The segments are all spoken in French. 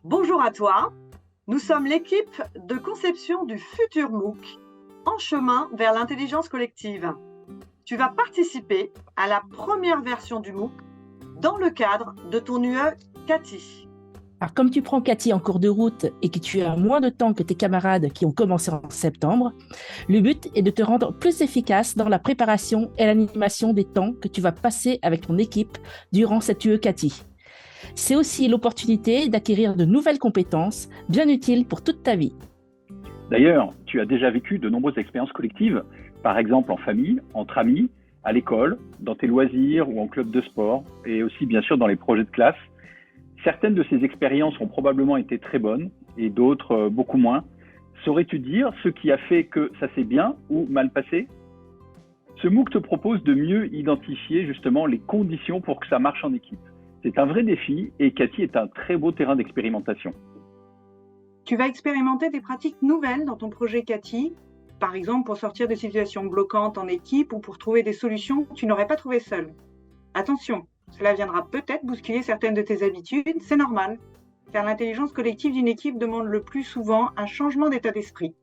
Bonjour à toi, nous sommes l'équipe de conception du futur MOOC, en chemin vers l'intelligence collective. Tu vas participer à la première version du MOOC dans le cadre de ton UE Cathy. Alors, comme tu prends Cathy en cours de route et que tu as moins de temps que tes camarades qui ont commencé en septembre, le but est de te rendre plus efficace dans la préparation et l'animation des temps que tu vas passer avec ton équipe durant cette UE Cathy. C'est aussi l'opportunité d'acquérir de nouvelles compétences bien utiles pour toute ta vie. D'ailleurs, tu as déjà vécu de nombreuses expériences collectives, par exemple en famille, entre amis, à l'école, dans tes loisirs ou en club de sport, et aussi bien sûr dans les projets de classe. Certaines de ces expériences ont probablement été très bonnes et d'autres beaucoup moins. Saurais-tu dire ce qui a fait que ça s'est bien ou mal passé ? Ce MOOC te propose de mieux identifier justement les conditions pour que ça marche en équipe. C'est un vrai défi et Cathy est un très beau terrain d'expérimentation. Tu vas expérimenter des pratiques nouvelles dans ton projet Cathy, par exemple pour sortir de situations bloquantes en équipe ou pour trouver des solutions que tu n'aurais pas trouvées seul. Attention, cela viendra peut-être bousculer certaines de tes habitudes, c'est normal. Car l'intelligence collective d'une équipe demande le plus souvent un changement d'état d'esprit.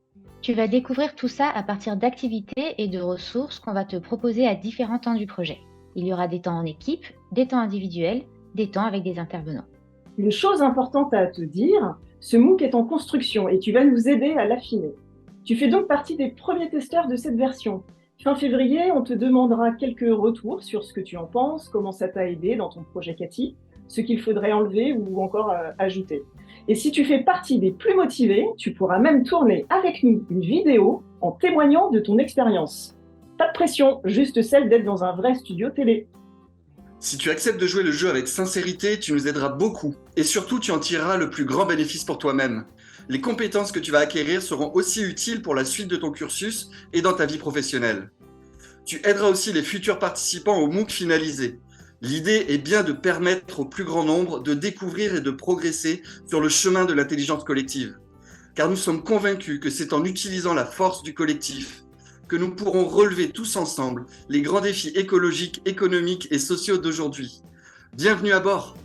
Tu vas découvrir tout ça à partir d'activités et de ressources qu'on va te proposer à différents temps du projet. Il y aura des temps en équipe, des temps individuels, des temps avec des intervenants. Une chose importante à te dire, ce MOOC est en construction et tu vas nous aider à l'affiner. Tu fais donc partie des premiers testeurs de cette version. Fin février, on te demandera quelques retours sur ce que tu en penses, comment ça t'a aidé dans ton projet Cathy, ce qu'il faudrait enlever ou encore ajouter. Et si tu fais partie des plus motivés, tu pourras même tourner avec nous une vidéo en témoignant de ton expérience. Pas de pression, juste celle d'être dans un vrai studio télé. Si tu acceptes de jouer le jeu avec sincérité, tu nous aideras beaucoup. Et surtout, tu en tireras le plus grand bénéfice pour toi-même. Les compétences que tu vas acquérir seront aussi utiles pour la suite de ton cursus et dans ta vie professionnelle. Tu aideras aussi les futurs participants au MOOC finalisé. L'idée est bien de permettre au plus grand nombre de découvrir et de progresser sur le chemin de l'intelligence collective. Car nous sommes convaincus que c'est en utilisant la force du collectif que nous pourrons relever tous ensemble les grands défis écologiques, économiques et sociaux d'aujourd'hui. Bienvenue à bord!